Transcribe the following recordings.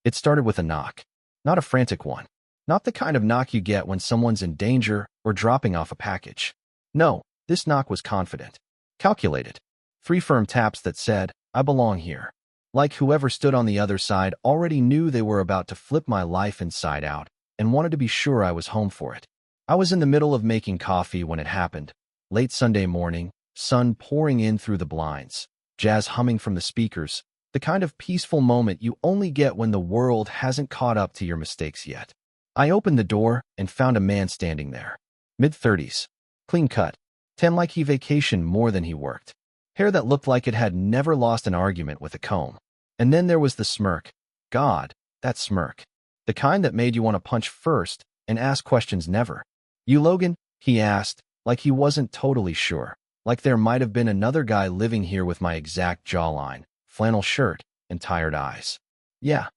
It started with a knock. Not a frantic one. Not the kind of knock you get when someone's in danger or dropping off a package. No, this knock was confident. Calculated. 3 firm taps that said, I belong here. Like whoever stood on the other side already knew they were about to flip my life inside out and wanted to be sure I was home for it. I was in the middle of making coffee when it happened. Late Sunday morning, sun pouring in through the blinds, jazz humming from the speakers, the kind of peaceful moment you only get when the world hasn't caught up to your mistakes yet. I opened the door and found a man standing there. Mid-30s. Clean cut. Tan like he vacationed more than he worked. Hair that looked like it had never lost an argument with a comb. And then there was the smirk. God, that smirk. The kind that made you want to punch first and ask questions never. You Logan? He asked, like he wasn't totally sure. Like there might have been another guy living here with my exact jawline, flannel shirt, and tired eyes. Yeah.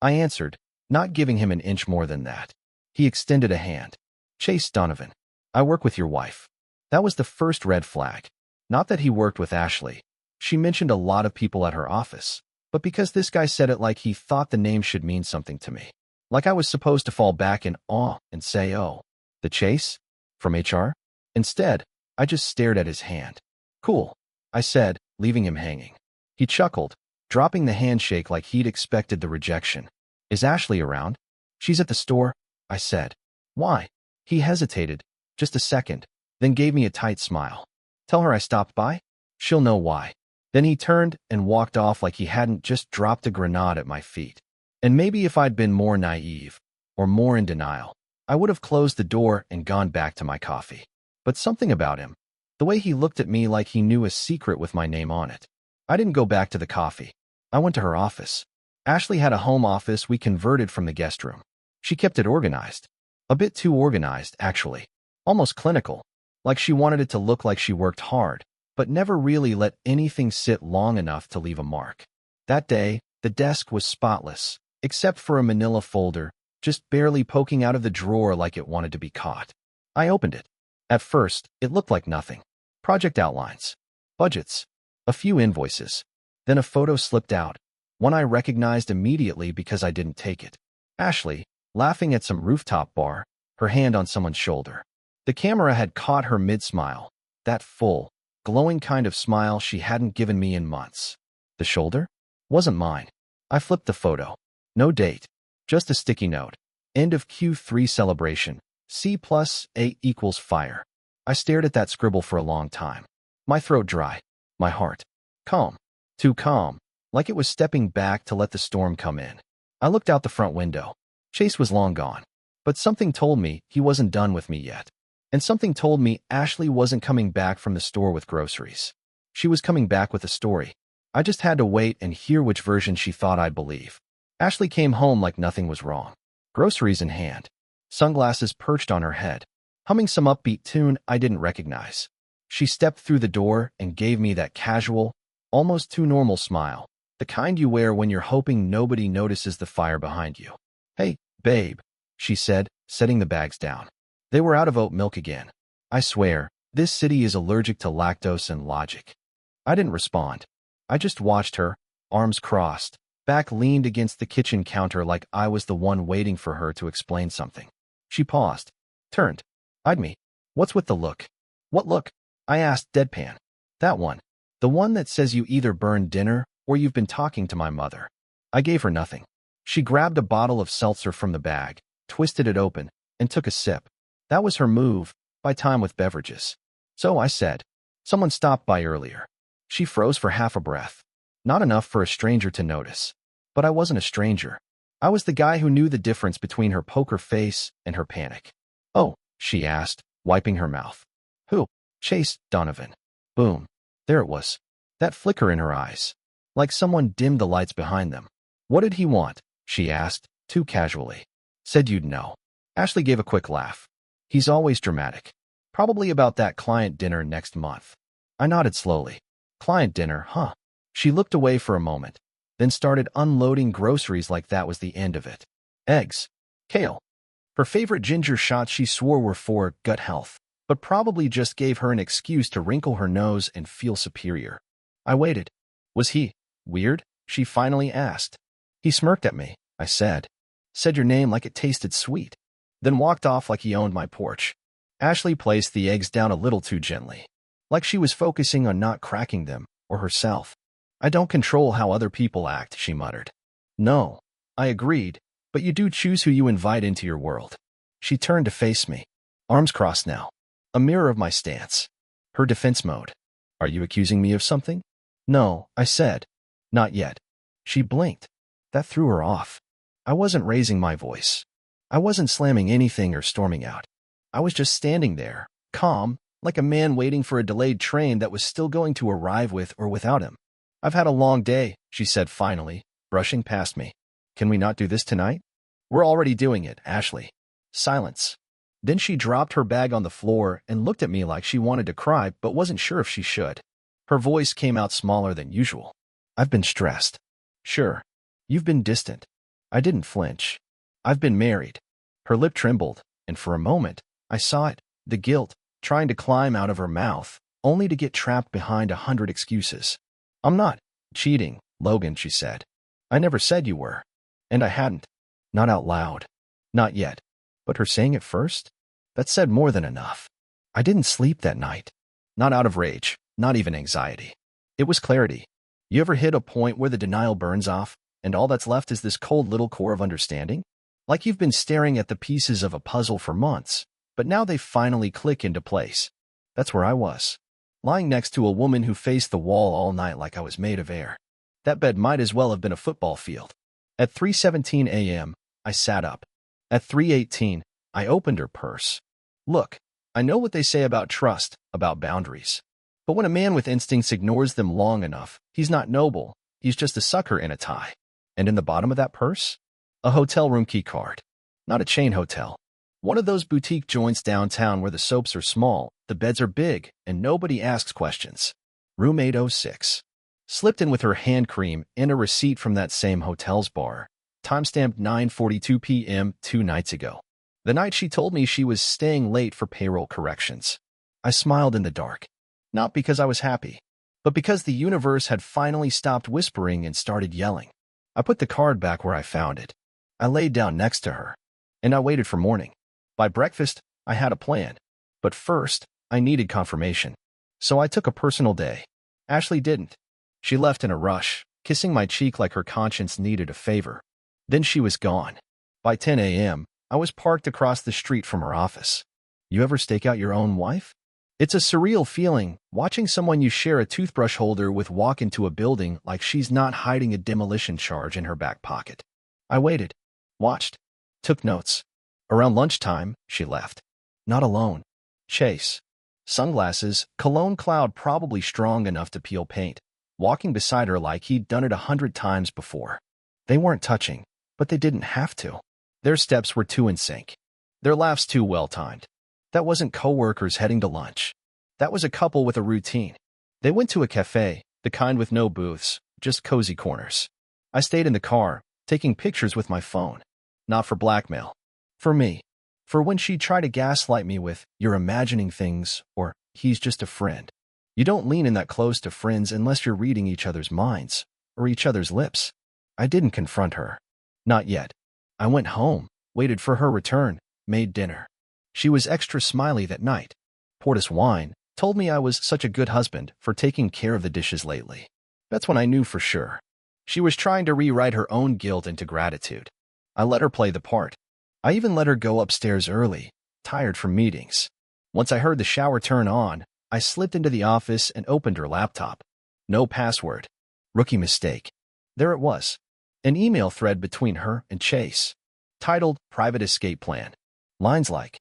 I answered, not giving him an inch more than that. He extended a hand. Chase Donovan. I work with your wife. That was the first red flag. Not that he worked with Ashley. She mentioned a lot of people at her office. But because this guy said it like he thought the name should mean something to me. Like I was supposed to fall back in awe and say, oh, the Chase? From HR? Instead, I just stared at his hand. Cool, I said, leaving him hanging. He chuckled, dropping the handshake like he'd expected the rejection. Is Ashley around? She's at the store, I said. Why? He hesitated, just a second, then gave me a tight smile. Tell her I stopped by? She'll know why. Then he turned and walked off like he hadn't just dropped a grenade at my feet. And maybe if I'd been more naive, or more in denial, I would have closed the door and gone back to my coffee. But something about him, the way he looked at me like he knew a secret with my name on it. I didn't go back to the coffee. I went to her office. Ashley had a home office we converted from the guest room. She kept it organized. A bit too organized, actually. Almost clinical. Like she wanted it to look like she worked hard, but never really let anything sit long enough to leave a mark. That day, the desk was spotless, except for a manila folder, just barely poking out of the drawer like it wanted to be caught. I opened it. At first, it looked like nothing. Project outlines. Budgets. A few invoices. Then a photo slipped out, one I recognized immediately because I didn't take it. Ashley, laughing at some rooftop bar, her hand on someone's shoulder. The camera had caught her mid-smile, that full, glowing kind of smile she hadn't given me in months. The shoulder? Wasn't mine. I flipped the photo. No date. Just a sticky note. End of Q3 celebration. C+A equals fire. I stared at that scribble for a long time. My throat dry. My heart. Calm. Too calm. Like it was stepping back to let the storm come in. I looked out the front window. Chase was long gone. But something told me he wasn't done with me yet. And something told me Ashley wasn't coming back from the store with groceries. She was coming back with a story. I just had to wait and hear which version she thought I'd believe. Ashley came home like nothing was wrong. Groceries in hand. Sunglasses perched on her head. Humming some upbeat tune I didn't recognize. She stepped through the door and gave me that casual, almost too normal smile. The kind you wear when you're hoping nobody notices the fire behind you. Hey, babe, she said, setting the bags down. They were out of oat milk again. I swear, this city is allergic to lactose and logic. I didn't respond. I just watched her, arms crossed, back leaned against the kitchen counter like I was the one waiting for her to explain something. She paused, turned, eyed me. What's with the look? What look? I asked deadpan. That one. The one that says you either burned dinner or you've been talking to my mother. I gave her nothing. She grabbed a bottle of seltzer from the bag, twisted it open, and took a sip. That was her move, buy time with beverages. So I said, someone stopped by earlier. She froze for half a breath. Not enough for a stranger to notice. But I wasn't a stranger. I was the guy who knew the difference between her poker face and her panic. Oh, she asked, wiping her mouth. Who? Chase Donovan. Boom. There it was. That flicker in her eyes. Like someone dimmed the lights behind them. What did he want? She asked, too casually. Said you'd know. Ashley gave a quick laugh. He's always dramatic. Probably about that client dinner next month. I nodded slowly. Client dinner, huh? She looked away for a moment, then started unloading groceries like that was the end of it. Eggs. Kale. Her favorite ginger shots she swore were for gut health, but probably just gave her an excuse to wrinkle her nose and feel superior. I waited. Was he weird? She finally asked. He smirked at me. I said. Said your name like it tasted sweet. Then walked off like he owned my porch. Ashley placed the eggs down a little too gently, like she was focusing on not cracking them, or herself. I don't control how other people act, she muttered. No, I agreed, but you do choose who you invite into your world. She turned to face me, arms crossed now, a mirror of my stance. Her defense mode. Are you accusing me of something? No, I said. Not yet. She blinked. That threw her off. I wasn't raising my voice. I wasn't slamming anything or storming out. I was just standing there, calm, like a man waiting for a delayed train that was still going to arrive with or without him. I've had a long day, she said finally, brushing past me. Can we not do this tonight? We're already doing it, Ashley. Silence. Then she dropped her bag on the floor and looked at me like she wanted to cry but wasn't sure if she should. Her voice came out smaller than usual. I've been stressed. Sure. You've been distant. I didn't flinch. I've been married. Her lip trembled, and for a moment, I saw it, the guilt, trying to climb out of her mouth, only to get trapped behind 100 excuses. I'm not cheating, Logan, she said. I never said you were. And I hadn't. Not out loud. Not yet. But her saying it first? That said more than enough. I didn't sleep that night. Not out of rage, not even anxiety. It was clarity. You ever hit a point where the denial burns off, and all that's left is this cold little core of understanding? Like you've been staring at the pieces of a puzzle for months, but now they finally click into place. That's where I was. Lying next to a woman who faced the wall all night like I was made of air. That bed might as well have been a football field. At 3:17 a.m., I sat up. At 3:18, I opened her purse. Look, I know what they say about trust, about boundaries. But when a man with instincts ignores them long enough, he's not noble, he's just a sucker in a tie. And in the bottom of that purse? A hotel room key card. Not a chain hotel. One of those boutique joints downtown where the soaps are small, the beds are big, and nobody asks questions. Room 806. Slipped in with her hand cream and a receipt from that same hotel's bar. Timestamped 9:42 p.m. 2 nights ago. The night she told me she was staying late for payroll corrections. I smiled in the dark. Not because I was happy, but because the universe had finally stopped whispering and started yelling. I put the card back where I found it. I laid down next to her, and I waited for morning. By breakfast, I had a plan. But first, I needed confirmation. So I took a personal day. Ashley didn't. She left in a rush, kissing my cheek like her conscience needed a favor. Then she was gone. By 10 a.m., I was parked across the street from her office. You ever stake out your own wife? It's a surreal feeling, watching someone you share a toothbrush holder with walk into a building like she's not hiding a demolition charge in her back pocket. I waited, watched, took notes. Around lunchtime, she left. Not alone. Chase. Sunglasses, cologne cloud probably strong enough to peel paint, walking beside her like he'd done it 100 times before. They weren't touching, but they didn't have to. Their steps were too in sync. Their laughs too well-timed. That wasn't coworkers heading to lunch. That was a couple with a routine. They went to a cafe, the kind with no booths, just cozy corners. I stayed in the car, taking pictures with my phone. Not for blackmail. For me. For when she'd try to gaslight me with, "You're imagining things," or "He's just a friend." You don't lean in that close to friends unless you're reading each other's minds, or each other's lips. I didn't confront her. Not yet. I went home, waited for her return, made dinner. She was extra smiley that night. Poured us wine, told me I was such a good husband for taking care of the dishes lately. That's when I knew for sure. She was trying to rewrite her own guilt into gratitude. I let her play the part. I even let her go upstairs early, tired from meetings. Once I heard the shower turn on, I slipped into the office and opened her laptop. No password. Rookie mistake. There it was. An email thread between her and Chase. Titled, "Private Escape Plan." Lines like,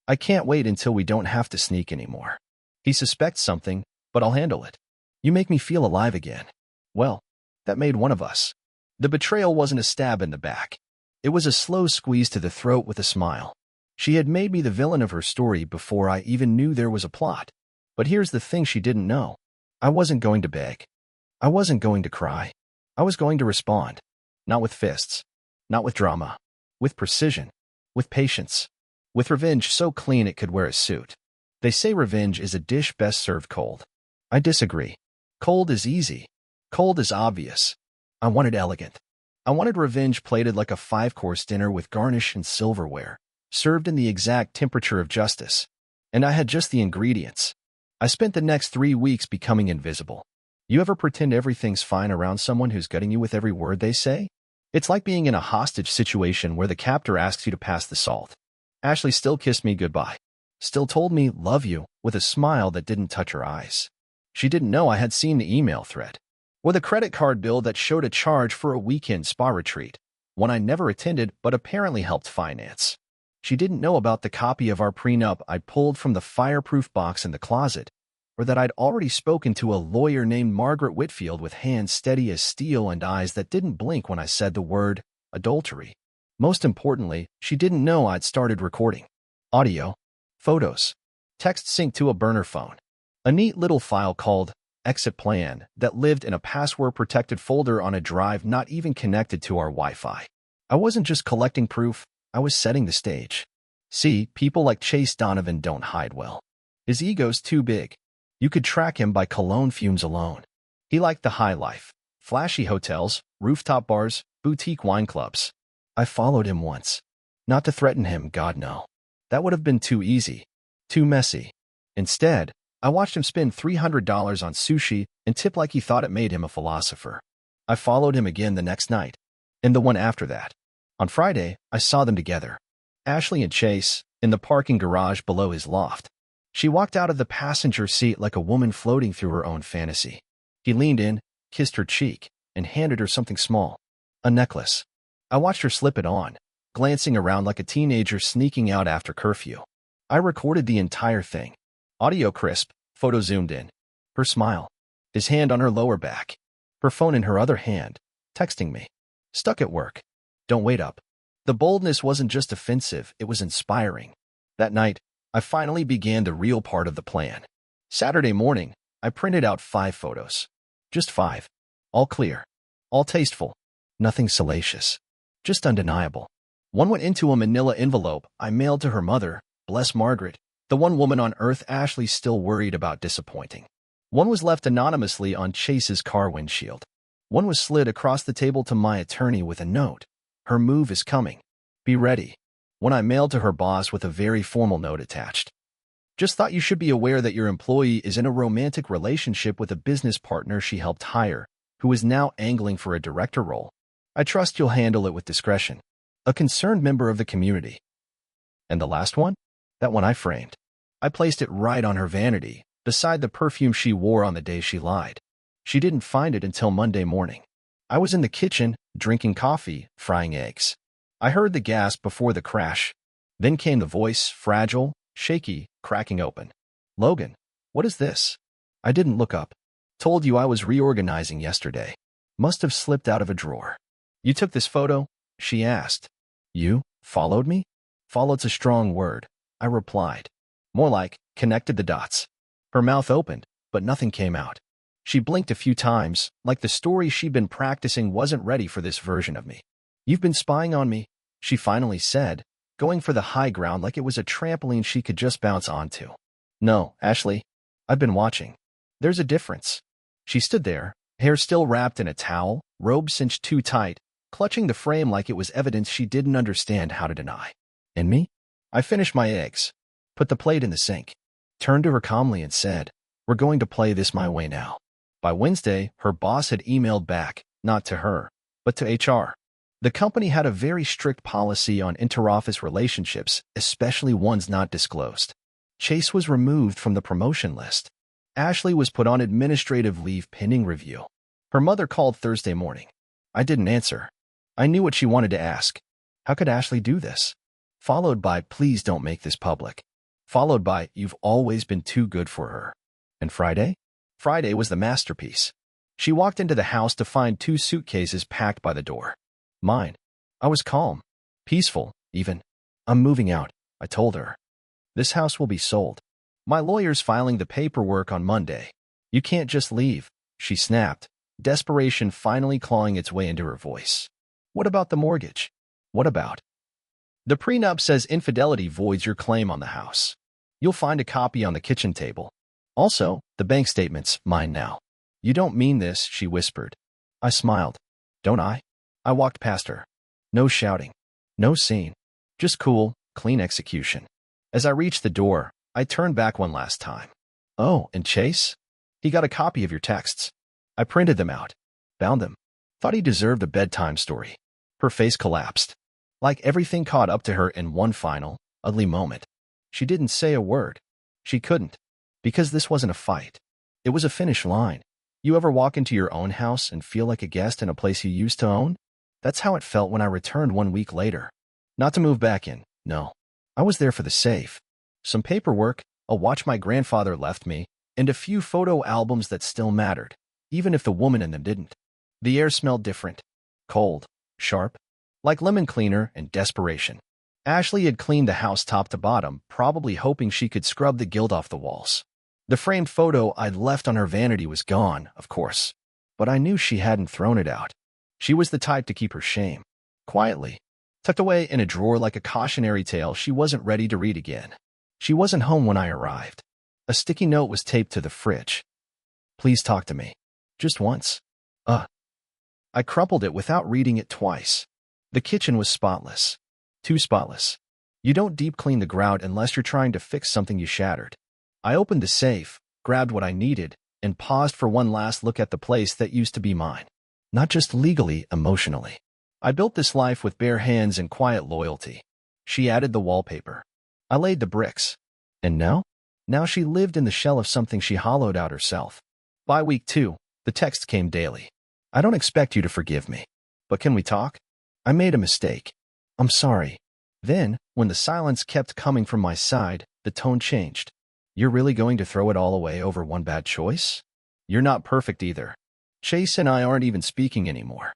"I can't wait until we don't have to sneak anymore. He suspects something, but I'll handle it. You make me feel alive again." Well, that made one of us. The betrayal wasn't a stab in the back. It was a slow squeeze to the throat with a smile. She had made me the villain of her story before I even knew there was a plot. But here's the thing she didn't know. I wasn't going to beg. I wasn't going to cry. I was going to respond. Not with fists. Not with drama. With precision. With patience. With revenge so clean it could wear a suit. They say revenge is a dish best served cold. I disagree. Cold is easy. Cold is obvious. I wanted elegant. I wanted revenge plated like a 5-course dinner with garnish and silverware, served in the exact temperature of justice. And I had just the ingredients. I spent the next 3 weeks becoming invisible. You ever pretend everything's fine around someone who's gutting you with every word they say? It's like being in a hostage situation where the captor asks you to pass the salt. Ashley still kissed me goodbye. Still told me, love you, with a smile that didn't touch her eyes. She didn't know I had seen the email thread, or the credit card bill that showed a charge for a weekend spa retreat, one I never attended but apparently helped finance. She didn't know about the copy of our prenup I'd pulled from the fireproof box in the closet, or that I'd already spoken to a lawyer named Margaret Whitfield with hands steady as steel and eyes that didn't blink when I said the word adultery. Most importantly, she didn't know I'd started recording audio, photos, text synced to a burner phone, a neat little file called Exit Plan that lived in a password-protected folder on a drive not even connected to our Wi-Fi. I wasn't just collecting proof, I was setting the stage. See, people like Chase Donovan don't hide well. His ego's too big. You could track him by cologne fumes alone. He liked the high life, flashy hotels, rooftop bars, boutique wine clubs. I followed him once. Not to threaten him, God no. That would have been too easy, too messy. Instead, I watched him spend $300 on sushi and tip like he thought it made him a philosopher. I followed him again the next night, and the one after that. On Friday, I saw them together, Ashley and Chase, in the parking garage below his loft. She walked out of the passenger seat like a woman floating through her own fantasy. He leaned in, kissed her cheek, and handed her something small, a necklace. I watched her slip it on, glancing around like a teenager sneaking out after curfew. I recorded the entire thing. Audio crisp, photo zoomed in. Her smile. His hand on her lower back. Her phone in her other hand, texting me. Stuck at work. Don't wait up. The boldness wasn't just offensive, it was inspiring. That night, I finally began the real part of the plan. Saturday morning, I printed out 5 photos. Just 5. All clear. All tasteful. Nothing salacious. Just undeniable. One went into a manila envelope I mailed to her mother, bless Margaret, the one woman on earth Ashley still worried about disappointing. One was left anonymously on Chase's car windshield. One was slid across the table to my attorney with a note. Her move is coming. Be ready. One I mailed to her boss with a very formal note attached. Just thought you should be aware that your employee is in a romantic relationship with a business partner she helped hire, who is now angling for a director role. I trust you'll handle it with discretion. A concerned member of the community. And the last one? That one I framed. I placed it right on her vanity, beside the perfume she wore on the day she lied. She didn't find it until Monday morning. I was in the kitchen, drinking coffee, frying eggs. I heard the gasp before the crash. Then came the voice, fragile, shaky, cracking open. Logan, what is this? I didn't look up. Told you I was reorganizing yesterday. Must have slipped out of a drawer. You took this photo? She asked. You? Followed me? Followed's a strong word, I replied. More like, connected the dots. Her mouth opened, but nothing came out. She blinked a few times, like the story she'd been practicing wasn't ready for this version of me. You've been spying on me, she finally said, going for the high ground like it was a trampoline she could just bounce onto. No, Ashley. I've been watching. There's a difference. She stood there, hair still wrapped in a towel, robe cinched too tight, clutching the frame like it was evidence she didn't understand how to deny. And me? I finished my eggs. Put the plate in the sink. Turned to her calmly and said, we're going to play this my way now. By Wednesday, her boss had emailed back, not to her, but to HR. The company had a very strict policy on interoffice relationships, especially ones not disclosed. Chase was removed from the promotion list. Ashley was put on administrative leave pending review. Her mother called Thursday morning. I didn't answer. I knew what she wanted to ask. How could Ashley do this? Followed by, please don't make this public. Followed by, you've always been too good for her. And Friday? Friday was the masterpiece. She walked into the house to find 2 suitcases packed by the door. Mine. I was calm. Peaceful, even. I'm moving out, I told her. This house will be sold. My lawyer's filing the paperwork on Monday. You can't just leave, she snapped, desperation finally clawing its way into her voice. What about the mortgage? What about? The prenup says infidelity voids your claim on the house. You'll find a copy on the kitchen table. Also, the bank statement's mine now. You don't mean this, she whispered. I smiled. Don't I? I walked past her. No shouting. No scene. Just cool, clean execution. As I reached the door, I turned back one last time. Oh, and Chase? He got a copy of your texts. I printed them out. Bound them. Thought he deserved a bedtime story. Her face collapsed. Like everything caught up to her in one final, ugly moment. She didn't say a word. She couldn't. Because this wasn't a fight. It was a finish line. You ever walk into your own house and feel like a guest in a place you used to own? That's how it felt when I returned 1 week later. Not to move back in, no. I was there for the safe. Some paperwork, a watch my grandfather left me, and a few photo albums that still mattered, even if the woman in them didn't. The air smelled different. Cold. Sharp. Like lemon cleaner and desperation. Ashley had cleaned the house top to bottom, probably hoping she could scrub the gilt off the walls. The framed photo I'd left on her vanity was gone, of course. But I knew she hadn't thrown it out. She was the type to keep her shame. Quietly. Tucked away in a drawer like a cautionary tale she wasn't ready to read again. She wasn't home when I arrived. A sticky note was taped to the fridge. Please talk to me. Just once. I crumpled it without reading it twice. The kitchen was spotless. Too spotless. You don't deep clean the grout unless you're trying to fix something you shattered. I opened the safe, grabbed what I needed, and paused for one last look at the place that used to be mine. Not just legally, emotionally. I built this life with bare hands and quiet loyalty. She added the wallpaper. I laid the bricks. And now? Now she lived in the shell of something she hollowed out herself. By week 2, the text came daily. I don't expect you to forgive me. But can we talk? I made a mistake. I'm sorry. Then, when the silence kept coming from my side, the tone changed. You're really going to throw it all away over one bad choice? You're not perfect either. Chase and I aren't even speaking anymore.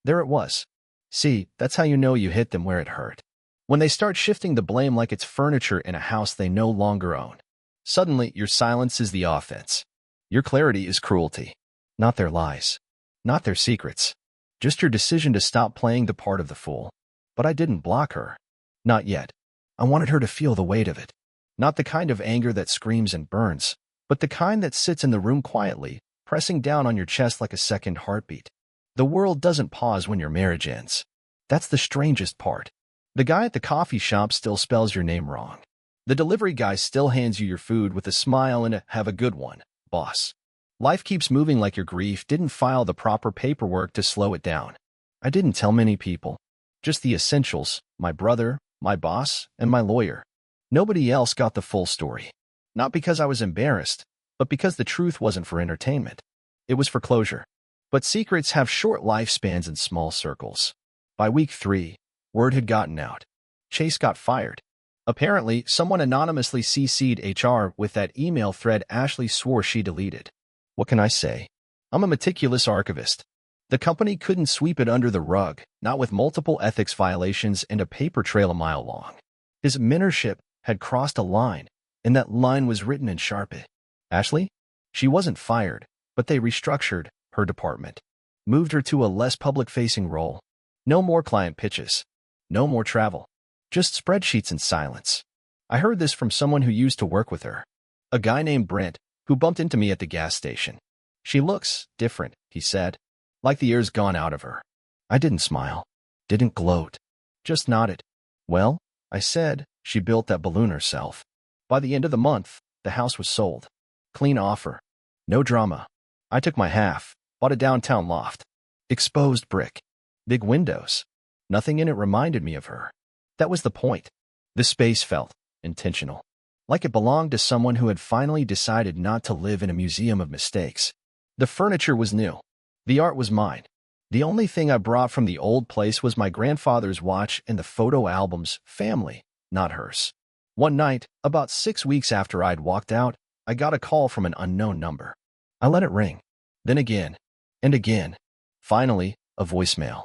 There it was. See, that's how you know you hit them where it hurt. When they start shifting the blame like it's furniture in a house they no longer own. Suddenly, your silence is the offense. Your clarity is cruelty. Not their lies. Not their secrets. Just your decision to stop playing the part of the fool. But I didn't block her. Not yet. I wanted her to feel the weight of it. Not the kind of anger that screams and burns, but the kind that sits in the room quietly, pressing down on your chest like a second heartbeat. The world doesn't pause when your marriage ends. That's the strangest part. The guy at the coffee shop still spells your name wrong. The delivery guy still hands you your food with a smile and a "have a good one, boss." Life keeps moving like your grief didn't file the proper paperwork to slow it down. I didn't tell many people. Just the essentials, my brother, my boss, and my lawyer. Nobody else got the full story. Not because I was embarrassed, but because the truth wasn't for entertainment. It was for closure. But secrets have short lifespans in small circles. By week 3, word had gotten out. Chase got fired. Apparently, someone anonymously CC'd HR with that email thread Ashley swore she deleted. What can I say? I'm a meticulous archivist. The company couldn't sweep it under the rug, not with multiple ethics violations and a paper trail a mile long. His mentorship had crossed a line, and that line was written in Sharpie. Ashley? She wasn't fired, but they restructured her department. Moved her to a less public-facing role. No more client pitches. No more travel. Just spreadsheets and silence. I heard this from someone who used to work with her. A guy named Brent, who bumped into me at the gas station. She looks different, he said. Like the air's gone out of her. I didn't smile. Didn't gloat. Just nodded. Well, I said, she built that balloon herself. By the end of the month, the house was sold. Clean offer. No drama. I took my half, bought a downtown loft. Exposed brick. Big windows. Nothing in it reminded me of her. That was the point. The space felt intentional. Like it belonged to someone who had finally decided not to live in a museum of mistakes. The furniture was new. The art was mine. The only thing I brought from the old place was my grandfather's watch and the photo albums, family, not hers. One night, about 6 weeks after I'd walked out, I got a call from an unknown number. I let it ring. Then again. And again. Finally, a voicemail.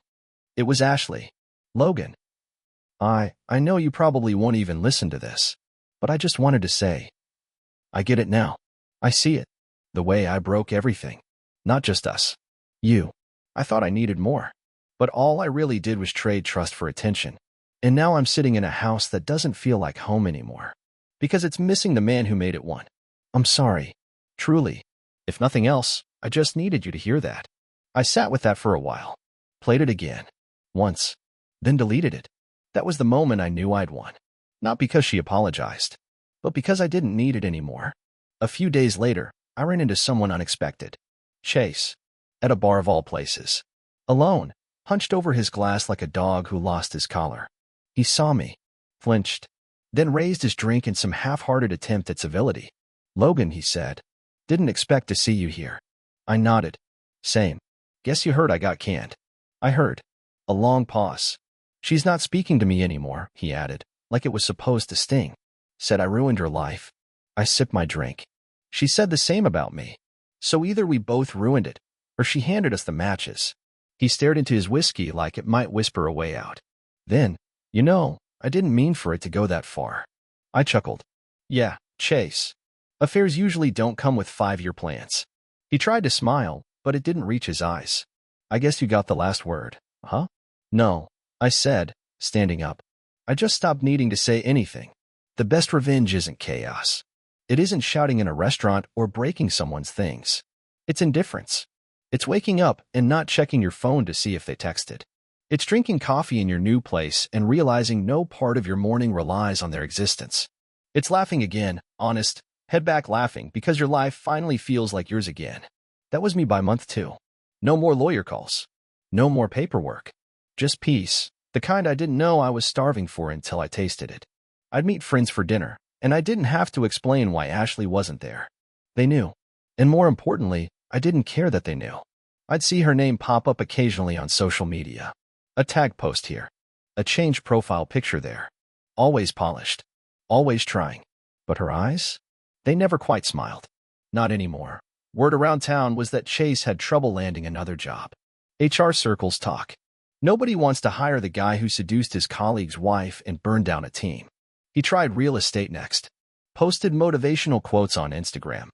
It was Ashley. Logan. I know you probably won't even listen to this, but I just wanted to say, I get it now. I see it. The way I broke everything. Not just us. You. I thought I needed more. But all I really did was trade trust for attention. And now I'm sitting in a house that doesn't feel like home anymore. Because it's missing the man who made it one. I'm sorry. Truly. If nothing else, I just needed you to hear that. I sat with that for a while. Played it again. Once. Then deleted it. That was the moment I knew I'd won. Not because she apologized, but because I didn't need it anymore. A few days later, I ran into someone unexpected. Chase. At a bar of all places. Alone, hunched over his glass like a dog who lost his collar. He saw me, flinched, then raised his drink in some half-hearted attempt at civility. "Logan," he said. "Didn't expect to see you here." I nodded. "Same. Guess you heard I got canned." "I heard." A long pause. "She's not speaking to me anymore," he added, like it was supposed to sting. "Said I ruined her life." I sipped my drink. "She said the same about me. So either we both ruined it, or she handed us the matches." He stared into his whiskey like it might whisper a way out. Then, I didn't mean for it to go that far. I chuckled. "Yeah, Chase. Affairs usually don't come with 5-year plans." He tried to smile, but it didn't reach his eyes. "I guess you got the last word, huh?" "No," I said, standing up. "I just stopped needing to say anything. The best revenge isn't chaos. It isn't shouting in a restaurant or breaking someone's things. It's indifference. It's waking up and not checking your phone to see if they texted. It's drinking coffee in your new place and realizing no part of your morning relies on their existence. It's laughing again, honest, head back laughing because your life finally feels like yours again. That was me by month 2. No more lawyer calls. No more paperwork. Just peace, the kind I didn't know I was starving for until I tasted it. I'd meet friends for dinner, and I didn't have to explain why Ashley wasn't there. They knew. And more importantly, I didn't care that they knew. I'd see her name pop up occasionally on social media. A tag post here. A changed profile picture there. Always polished. Always trying. But her eyes? They never quite smiled. Not anymore. Word around town was that Chase had trouble landing another job. HR circles talk. Nobody wants to hire the guy who seduced his colleague's wife and burned down a team. He tried real estate next. Posted motivational quotes on Instagram.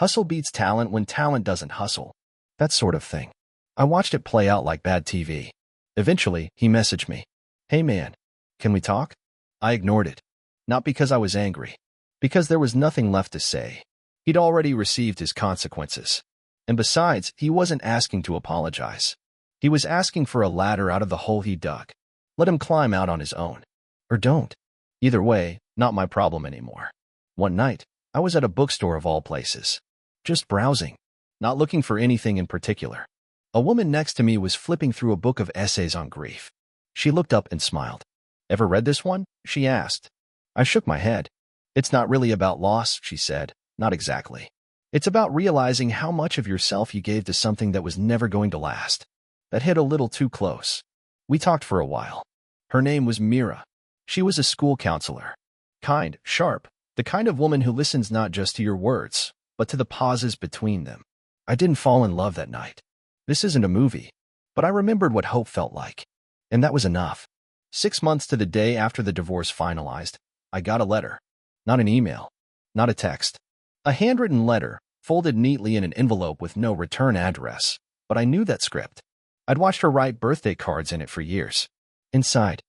Hustle beats talent when talent doesn't hustle. That sort of thing. I watched it play out like bad TV. Eventually, he messaged me. "Hey man, can we talk?" I ignored it. Not because I was angry. Because there was nothing left to say. He'd already received his consequences. And besides, he wasn't asking to apologize. He was asking for a ladder out of the hole he dug. Let him climb out on his own. Or don't. Either way, not my problem anymore. One night, I was at a bookstore of all places. Just browsing. Not looking for anything in particular. A woman next to me was flipping through a book of essays on grief. She looked up and smiled. "Ever read this one?" she asked. I shook my head. "It's not really about loss," she said. "Not exactly. It's about realizing how much of yourself you gave to something that was never going to last." That hit a little too close. We talked for a while. Her name was Mira. She was a school counselor. Kind, sharp, the kind of woman who listens not just to your words, but to the pauses between them. I didn't fall in love that night. This isn't a movie. But I remembered what hope felt like. And that was enough. 6 months to the day after the divorce finalized, I got a letter. Not an email. Not a text. A handwritten letter, folded neatly in an envelope with no return address. But I knew that script. I'd watched her write birthday cards in it for years. Inside.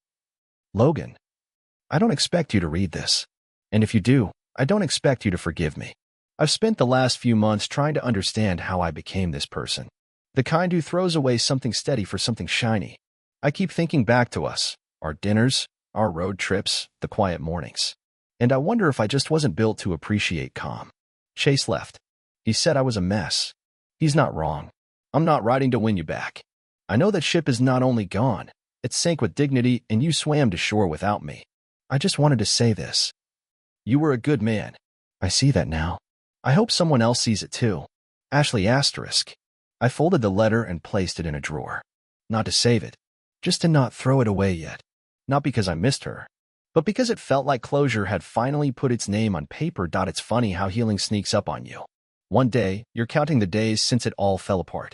"Logan, I don't expect you to read this. And if you do, I don't expect you to forgive me. I've spent the last few months trying to understand how I became this person. The kind who throws away something steady for something shiny. I keep thinking back to us, our dinners, our road trips, the quiet mornings. And I wonder if I just wasn't built to appreciate calm." Chase left. He said I was a mess. He's not wrong. I'm not writing to win you back. I know that ship is not only gone, it sank with dignity and you swam to shore without me. I just wanted to say this. You were a good man. I see that now. I hope someone else sees it too. Ashley asterisk. I folded the letter and placed it in a drawer. Not to save it. Just to not throw it away yet. Not because I missed her, but because it felt like closure had finally put its name on paper. It's funny how healing sneaks up on you. One day, you're counting the days since it all fell apart.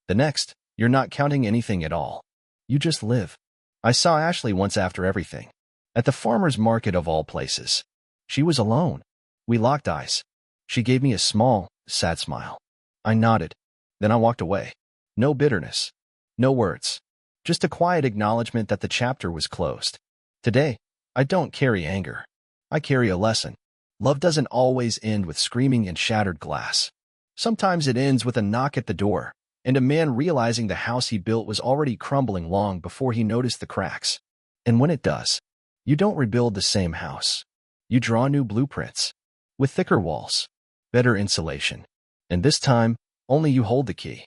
The next, you're not counting anything at all. You just live. I saw Ashley once after everything. At the farmer's market of all places. She was alone. We locked eyes. She gave me a small, sad smile. I nodded. Then I walked away. No bitterness. No words. Just a quiet acknowledgement that the chapter was closed. Today, I don't carry anger. I carry a lesson. Love doesn't always end with screaming and shattered glass. Sometimes it ends with a knock at the door, and a man realizing the house he built was already crumbling long before he noticed the cracks. And when it does, you don't rebuild the same house. You draw new blueprints, with thicker walls, better insulation, and this time, only you hold the key.